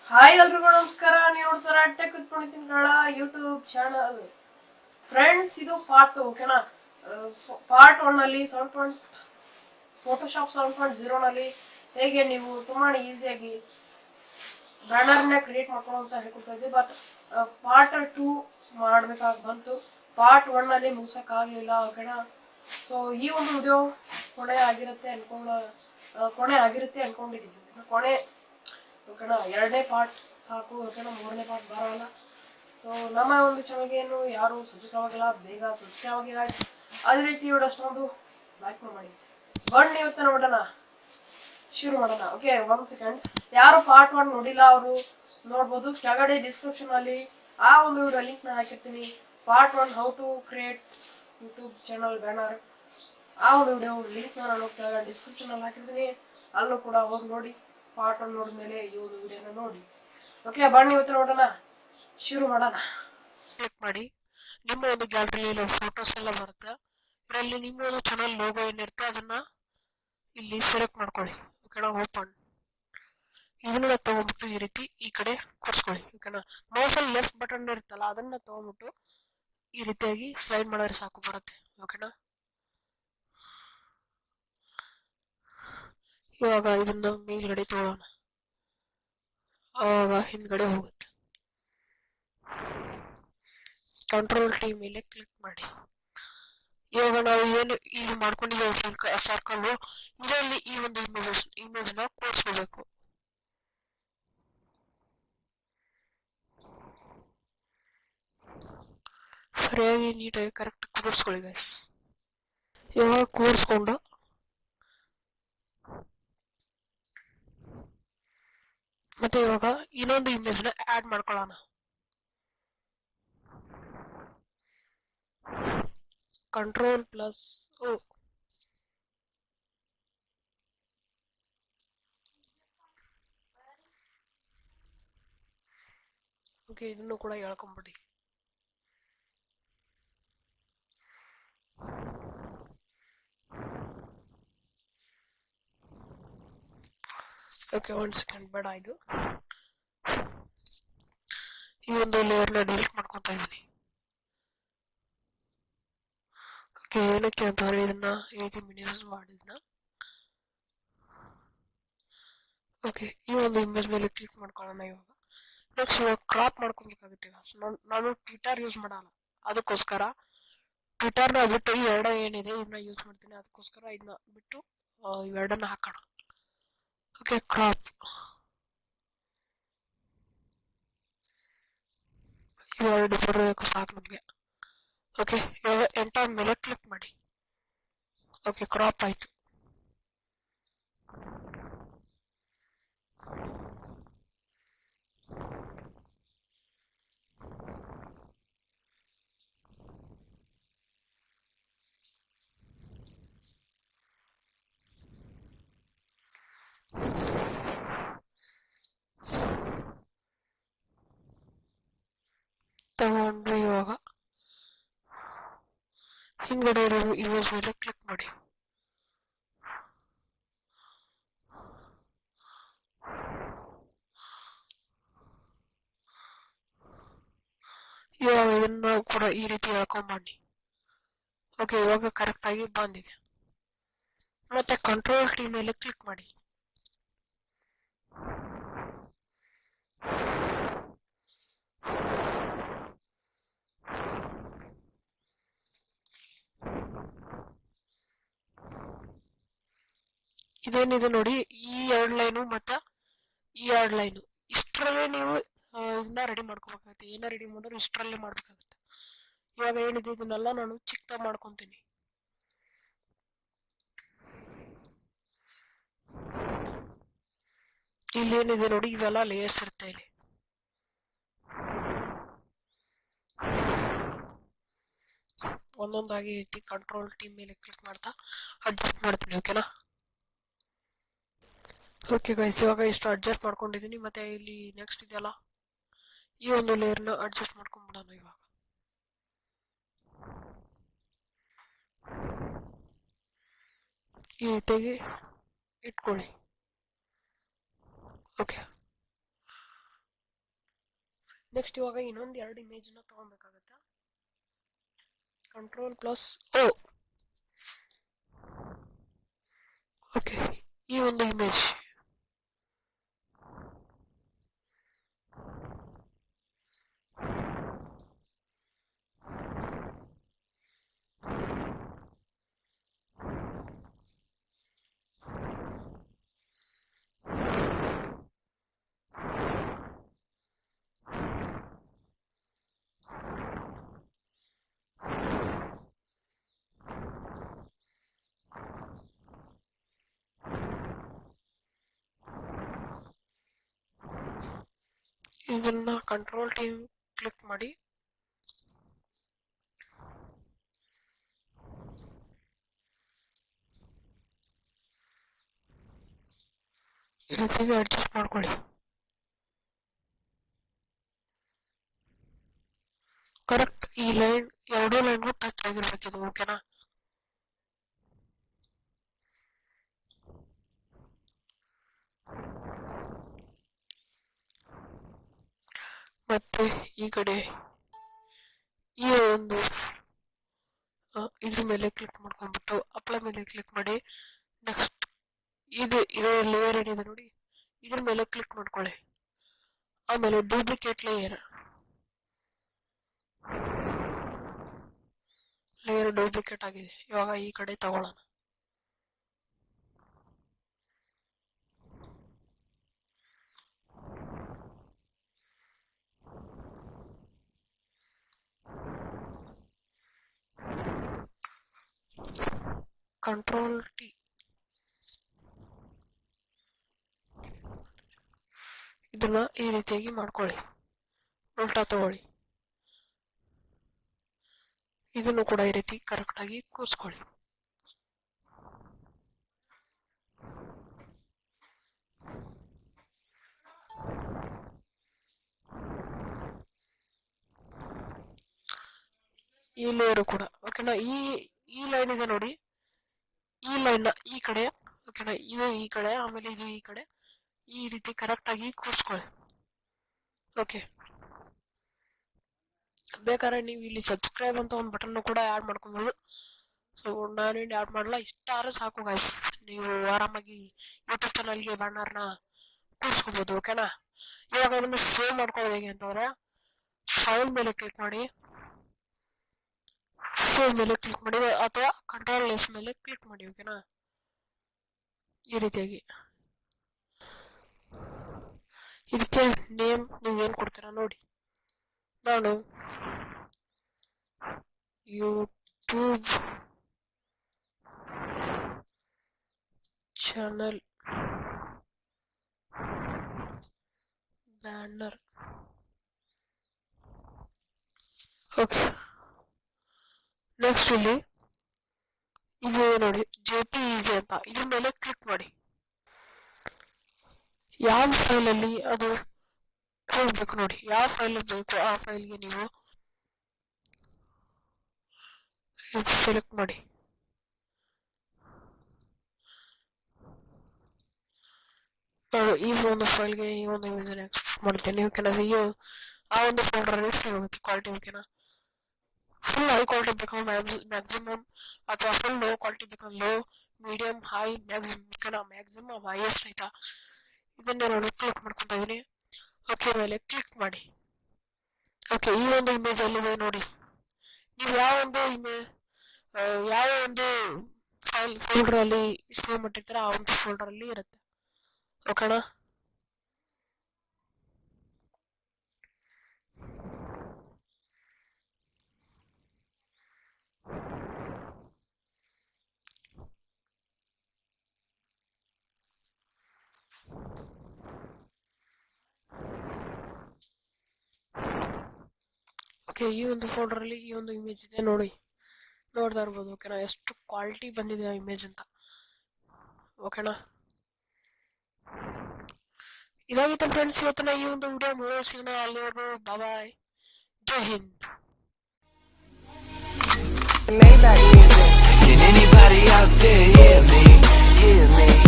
Hi ಎಲ್ರಿಗೂ ನಮಸ್ಕಾರ. ನೀವು ನೋಡ್ತಾರ tech with Puneeth Kannada YouTube channel. Friends, ಇದು ಪಾರ್ಟ್ 2 ಓಕೆನಾ. ಪಾರ್ಟ್ 1 ನಲ್ಲಿ ಫೋಟೋಶಾಪ್ 7.0 ನಲ್ಲಿ ಹೇಗೆ ನೀವು ತುಂಬಾ ಈಸಿಯಾಗಿ ಬ್ಯಾನರ್ನ ಕ್ರಿಯೇಟ್ ಮಾಡ್ಕೊಳ್ಳೋ ಅಂತ ಹೇಳ್ಕೊಡ್ತಾ ಇದ್ದೆ. ಬಟ್ ಪಾರ್ಟ್ 2 ಮಾಡ್ಬೇಕಾಗಿ ಬಂತು. ಪಾರ್ಟ್ 1 ನಲ್ಲಿ ಮುಗಿಸೋಕ್ಕಾಗಲಿಲ್ಲ ಓಕೆನಾ. ಸೊ ಈ ಒಂದು ವಿಡಿಯೋ ಕೊನೆ ಆಗಿರುತ್ತೆ ಅನ್ಕೊಂಡಿದ್ದೀನಿ. ಓಕೆನಾ, 2ನೇ ಪಾರ್ಟ್ ಸಾಕು ಓಕೆನಾ, 3ನೇ ಪಾರ್ಟ್ ಬರೋಲ್ಲ. ಸೊ ನಮ್ಮ ಒಂದು ಚಾನಲ್ಗೆ ಏನು ಯಾರು ಸಬ್ಸ್ಕ್ರೈಬ್ ಆಗಿಲ್ಲ, ಬೇಗ ಸಬ್ಸ್ಕ್ರೈಬ್ ಆಗಿಲ್ಲ. ಅದೇ ರೀತಿ ವಿಡಿಯೋ ಅಷ್ಟೊಂದು ಲೈಕ್ ಮಾಡಿ. ಬನ್ನಿ ಇವತ್ತು ನೋಡೋಣ, ಶುರು ಮಾಡೋಣ. Okay, 1 second. ಯಾರು ಪಾರ್ಟ್ 1 ನೋಡಿಲ್ಲ ಅವರು ನೋಡ್ಬೋದು. ಕೆಳಗಡೆ ಡಿಸ್ಕ್ರಿಪ್ಷನ್ ಅಲ್ಲಿ ಆ ಒಂದು ವಿಡಿಯೋ ಲಿಂಕ್ ನ ಹಾಕಿರ್ತೀನಿ. Part 1 how to create YouTube channel banner, ಆ ಒಂದು ವಿಡಿಯೋ ಲಿಂಕ್ ನಾನು ಕೆಳಗಡೆ ಡಿಸ್ಕ್ರಿಪ್ಷನ್ ಅಲ್ಲಿ ಹಾಕಿರ್ತೀನಿ. ಅಲ್ಲೂ ಕೂಡ ಹೋಗಿ ನೋಡಿ. ಪಾರ್ಟ್ 1 ನೋಡಿದ್ಮೇಲೆ ಈ ಒಂದು ವಿಡಿಯೋನ ನೋಡಿ. ಓಕೆ, ಬನ್ನಿ ಇವತ್ತು ನೋಡೋಣ, ಶುರು ಮಾಡೋಣ. ಕ್ಲಿಕ್ ಮಾಡಿ. ನಿಮ್ಮ ಒಂದು ಗ್ಯಾಲರಿಯಲ್ಲಿ ಫೋಟೋಸ್ ಎಲ್ಲ ಬರುತ್ತೆ. ಇದರಲ್ಲಿ ನಿಮ್ಮ ಒಂದು ಚಾನಲ್ ಲೋಗೋ ಏನಿರುತ್ತೆ ಅದನ್ನ ಇಲ್ಲಿ ಸೆಲೆಕ್ಟ್ ಮಾಡ್ಕೊಳ್ಳಿ ಓಕೆನಾ. ಓಪನ್ ಇದನ್ನ ತಗೊಂಡ್ಬಿಟ್ಟು ಈ ರೀತಿ ಈ ಕಡೆ ಕೂರಿಸ್ಕೊಳ್ಳಿ ಓಕೆನಾ. ಮೌಸಲ್ಲಿ ಲೆಫ್ಟ್ ಬಟನ್ ಇರುತ್ತಲ್ಲ ಅದನ್ನ ತಗೊಂಡ್ಬಿಟ್ಟು ಈ ರೀತಿಯಾಗಿ ಸ್ಲೈಡ್ ಮಾಡಿದ್ರೆ ಸಾಕು, ಬರುತ್ತೆ ಓಕೆನಾ. ಇವಾಗ ಇದನ್ನ ಮೇಲ್ಗಡೆ ತಗೊಳ್ಳೋಣ, ಆವಾಗ ಹಿಂದ್ಗಡೆ ಹೋಗುತ್ತೆ. ಕಂಟ್ರೋಲ್ ಟಿ ಮೇಲೆ ಕ್ಲಿಕ್ ಮಾಡಿ. ಇವಾಗ ನಾವು ಏನು ಇಲ್ಲಿ ಮಾಡ್ಕೊಂಡಿದ್ದೇವೆ ಸರ್ಕಲ್, ಇದರಲ್ಲಿ ಈ ಒಂದು ಇಮೇಜ್ ನ ಕೂರಿಸ್ಕೋಬೇಕು. ಸರಿಯಾಗಿ ನೀಟಾಗಿ ಕರೆಕ್ಟ್ ಕೂರಿಸ್ಕೊಳ್ಳಿ ಗೈಸ್. ಇವಾಗ ಕೂರಿಸ್ಕೊಂಡು ಮತ್ತೆ ಇವಾಗ ಇನ್ನೊಂದು ಇಮೇಜ್ ನ ಆಡ್ ಮಾಡ್ಕೊಳ್ಳೋಣ. ಕಂಟ್ರೋಲ್ ಪ್ಲಸ್ ಓಕೆ, ಇದನ್ನು ಕೂಡ ಹೇಳ್ಕೊಂಬಿಡಿ. ಓಕೆ, 1 ಸೆಕೆಂಡ್, ಬೇಡ. ಇದು ಈ ಒಂದು ಲೇಯರ್ನ ಡಿಲೀಟ್ ಮಾಡ್ಕೊತಾ ಇದ್ದೀನಿ. ಓಕೆ, ಏನಕ್ಕೆ ಅಂತಂದ್ರೆ ಇದನ್ನ ಈ ರೀತಿ ಮಿನಿಮೈಸ್ ಮಾಡಿದ್ನ. ಓಕೆ, ಈ ಒಂದು ಇಮೇಜ್ ಮೇಲೆ ಕ್ಲಿಕ್ ಮಾಡ್ಕೊಳ್ಳೋಣ. ಇವಾಗ ನೆಕ್ಸ್ಟ್ ಇವಾಗ ಕ್ರಾಪ್ ಮಾಡ್ಕೊಬೇಕಾಗುತ್ತೆ. ನಾನು ಟ್ವಿಟರ್ ಯೂಸ್ ಮಾಡಲ್ಲ, ಅದಕ್ಕೋಸ್ಕರ ಟ್ವಿಟರ್ನ ಬಿಟ್ಟು ಈ ಎರಡು ಏನಿದೆ ಇದನ್ನ ಯೂಸ್ ಮಾಡ್ತೀನಿ. ಅದಕ್ಕೋಸ್ಕರ ಇದನ್ನ ಬಿಟ್ಟು ಇವೆರಡನ್ನ ಹಾಕೋಣ. ಓಕೆ, ಕ್ರಾಪ್ ಇವೆರಡು ಬರಬೇಕು ಸಾಕು ನಮಗೆ. ಓಕೆ, ಇವಾಗ ಎಂಟರ್ ಮೇಲೆ ಕ್ಲಿಕ್ ಮಾಡಿ. ಓಕೆ, ಕ್ರಾಪ್ ಆಯ್ತು. ತಗೊಂಡು ಇವಾಗ ಹಿಂದ್ಗಡೆ ಇರೋ ಇಮೇಜ್ ಮೇಲೆ ಕ್ಲಿಕ್ ಮಾಡಿ. ಇವಾಗ ಇದನ್ನ ಕೂಡ ಈ ರೀತಿ ಹೇಳ್ಕೊಂಬಂಡಿ. ಓಕೆ, ಇವಾಗ ಕರೆಕ್ಟ್ ಆಗಿ ಬಂದಿದೆ. ಮತ್ತೆ ಕಂಟ್ರೋಲ್ ಟಿ ಮೇಲೆ ಕ್ಲಿಕ್ ಮಾಡಿ. ಇದೇನಿದೆ ನೋಡಿ, ಈ 2 ಲೈನು ಮತ್ತೆ ಈ 2 ಲೈನು, ಇಷ್ಟರಲ್ಲೇ ನೀವು ಇದನ್ನ ರೆಡಿ ಮಾಡ್ಕೋಬೇಕಾಗುತ್ತೆ. ಏನ ರೆಡಿ ಮಾಡಿದ್ರು ಇಷ್ಟರಲ್ಲೇ ಮಾಡ್ಬೇಕಾಗುತ್ತೆ. ಇವಾಗ ಏನಿದೆ ಇದನ್ನೆಲ್ಲ ನಾನು ಚಿಕ್ಕದಾಗಿ ಮಾಡ್ಕೊತೀನಿ. ಇಲ್ಲಿ ಏನಿದೆ ನೋಡಿ, ಇವೆಲ್ಲ ಲೇಯರ್ಸ್ ಇರುತ್ತೆ. ಇಲ್ಲಿ ಒಂದೊಂದಾಗಿ ರೀತಿ ಕಂಟ್ರೋಲ್ ಟಿ ಮೇಲೆ ಕ್ಲಿಕ್ ಮಾಡ್ತಾ ಅಡ್ಜಸ್ಟ್ ಮಾಡ್ತೀನಿ ಓಕೆನಾ. ಓಕೆ ಗೈಸ್, ಇವಾಗ ಇಷ್ಟು ಅಡ್ಜಸ್ಟ್ ಮಾಡ್ಕೊಂಡಿದ್ದೀನಿ. ಮತ್ತೆ ಇಲ್ಲಿ ನೆಕ್ಸ್ಟ್ ಇದೆಯಲ್ಲ, ಈ ಒಂದು ಲೇಯರ್ನ ಅಡ್ಜಸ್ಟ್ ಮಾಡ್ಕೊಂಡ್ಬಿಡೋಣ. ಇವಾಗ ಈ ರೀತಿಯಾಗಿ ಇಟ್ಕೊಳ್ಳಿ. ಓಕೆ, ನೆಕ್ಸ್ಟ್ ಇವಾಗ ಇನ್ನೊಂದು 2 ಇಮೇಜ್ನ ತಗೊಬೇಕಾಗತ್ತೆ. Ctrl+O. ಓಕೆ, ಈ ಒಂದು ಇಮೇಜ್ ಇದನ್ನ Ctrl T ಕ್ಲಿಕ್ ಮಾಡಿ ಈ ರೀತಿಗೆ ಅಡ್ಜಸ್ಟ್ ಮಾಡ್ಕೊಳ್ಳಿ. ಕರೆಕ್ಟ್ ಈ ಲೈನ್ 2 ಲೈನ್ಗೂ ಟಚ್ ಆಗಿರ್ಬೇಕಿದು. ಓಕೆನಾ? ಮತ್ತೆ ಈ ಕಡೆ ಈ ಒಂದು ಇದ್ರ ಮೇಲೆ ಕ್ಲಿಕ್ ಮಾಡ್ಕೊಂಡ್ಬಿಟ್ಟು ಅಪ್ಲೈ ಮೇಲೆ ಕ್ಲಿಕ್ ಮಾಡಿ. ನೆಕ್ಸ್ಟ್ ಇದು ಲೇಯರ್ ಏನಿದೆ ನೋಡಿ, ಇದ್ರ ಮೇಲೆ ಕ್ಲಿಕ್ ಮಾಡ್ಕೊಳ್ಳಿ. ಆಮೇಲೆ ಡೂಪ್ಲಿಕೇಟ್ ಲೇಯರ್ ಡೂಪ್ಲಿಕೇಟ್ ಆಗಿದೆ. ಇವಾಗ ಈ ಕಡೆ ತಗೊಳ್ಳೋಣ. Ctrl T. ಇದನ್ನ ಈ ರೀತಿಯಾಗಿ ಮಾಡ್ಕೊಳ್ಳಿ. ಉಲ್ಟಾ ತಗೊಳ್ಳಿ. ಇದನ್ನು ಕೂಡ ಈ ರೀತಿ ಕರೆಕ್ಟ್ ಆಗಿ ಕೂರಿಸ್ಕೊಳ್ಳಿ. ಈ ಲೇಯರ್ ಕೂಡ ಓಕೆನಾ? ಈ ಲೈನ್ ಇದೆ ನೋಡಿ, ಈ ಲೈನ್ ಈ ಕಡೆ ಓಕೆನಾ? ಇದು ಈ ಕಡೆ, ಆಮೇಲೆ ಇದು ಈ ಕಡೆ, ಈ ರೀತಿ ಕರೆಕ್ಟ್ ಆಗಿ ಕೂರಿಸ್ಕೊಳ್ಳಿ. ಓಕೆ, ಬೇಕಾದ್ರೆ ನೀವು ಇಲ್ಲಿ ಸಬ್ಸ್ಕ್ರೈಬ್ ಅಂತ ಒಂದು ಬಟನ್ ಕೂಡ ಆ್ಯಡ್ ಮಾಡ್ಕೊಬೋದು. ಸೊ ನಾನೇನು ಆ್ಯಡ್ ಮಾಡಲ್ಲ, ಇಷ್ಟಾದ್ರೆ ಸಾಕು ಗೈಸ್. ನೀವು ಆರಾಮಾಗಿ ಯೂಟ್ಯೂಬ್ ಚಾನಲ್ಗೆ ಬ್ಯಾನರ್ನ ಕೂರಿಸ್ಕೋಬೋದು. ಓಕೆನಾ? ಇವಾಗ ಇದನ್ನು ಸೇವ್ ಮಾಡ್ಕೊಳ್ಳೋದು ಹೇಗೆ ಅಂತಂದ್ರೆ, ಫೈಲ್ ಮೇಲೆ ಕ್ಲಿಕ್ ಮಾಡಿ, ಸೇವ್ ಮೇಲೆ ಕ್ಲಿಕ್ ಮಾಡಿ, ಅಥವಾ Ctrl+S ಮೇಲೆ ಕ್ಲಿಕ್ ಮಾಡಿ. ಓಕೆನಾ? ಈ ರೀತಿಯಾಗಿ ಇದಕ್ಕೆ ನೇಮ್ ನೀವೇನು ಕೊಡ್ತೀರಾ ನೋಡಿ. ನಾನು YouTube channel banner. Okay, next ಇಲ್ಲಿ ಇದು ನೋಡಿ JPEG ಅಂತ, ಇದ್ರ ಮೇಲೆ ಕ್ಲಿಕ್ ಮಾಡಿ. ಯಾವ ಫೈಲಲ್ಲಿ ಅದು ಹೋಗ್ಬೇಕು ನೋಡಿ, ಯಾವ ಫೈಲ್ ಬೇಕು ಆ ಫೈಲ್ಗೆ ನೀವು ಸೆಲೆಕ್ಟ್ ಮಾಡಿ. ನಾನು ಈ ಒಂದು ಫೈಲ್ಗೆ ಈ ಒಂದು ಇಮೇಜನ್ನು ಎಕ್ಸ್ಪೋರ್ಟ್ ಮಾಡ್ತೇನೆ. ಓಕೆನಾ? ಆ ಒಂದು ಫೋಲ್ಡರಲ್ಲಿ ಸೇವ್ ಆಗುತ್ತೆ ಕ್ವಾಲಿಟಿ. ಓಕೆನಾ? ಫುಲ್ ಹೈ ಕ್ವಾಲಿಟಿ ಬೇಕು ಮ್ಯಾಕ್ಸಿಮಮ್, ಅಥವಾ ಫುಲ್ ಲೋ ಕ್ವಾಲಿಟಿ ಬೇಕು ಲೋ, ಮೀಡಿಯಂ, ಹೈ, ಮ್ಯಾಕ್ಸಿಮಮ್. ಓಕೆನಾ? ಮ್ಯಾಕ್ಸಿಮಮ್ ಹೈಯೆಸ್ಟ್ ಆಯ್ತಾ? ಇದನ್ನೇ ನಾನು ಕ್ಲಿಕ್ ಮಾಡ್ಕೊತಾ ಇದೀನಿ. ಓಕೆ ಮೇಲೆ ಕ್ಲಿಕ್ ಮಾಡಿ. ಓಕೆ, ಈ ಒಂದು ಇಮೇಜ್ ಅಲ್ಲಿದೆ ನೋಡಿ. ನೀವು ಯಾವ ಒಂದು ಫೋಲ್ಡರ್ ಅಲ್ಲಿ ಸೇವ್ ಮಾಡಿರ್ತೀರ ಆ ಒಂದು ಫೋಲ್ಡರ್ ಅಲ್ಲಿ ಇರುತ್ತೆ. ಓಕೆನಾ? ಓಕೆ, ಈ ಒಂದು ಫೋಲ್ಡರ್ ಅಲ್ಲಿ ಈ ಒಂದು ಇಮೇಜ್ ಇದೆ ನೋಡಿ, ನೋಡ್ತಾ ಇರ್ಬೋದು. ಓಕೆನಾ? ಎಷ್ಟು ಕ್ವಾಲಿಟಿ ಬಂದಿದೆ ಆ ಇಮೇಜ್ ಅಂತ. ಓಕೆನಾ? ಇದಾಗಿತ್ತು ಫ್ರೆಂಡ್ಸ್ ಇವತ್ತಿನ ಈ ಒಂದು ವಿಡಿಯೋ. ಸಿಗೋಣ ಅಲ್ಲಿವರೆಗೂ, ಬಾಯ್, ಜೈ Hind. Can anybody out there hear me? Hear me?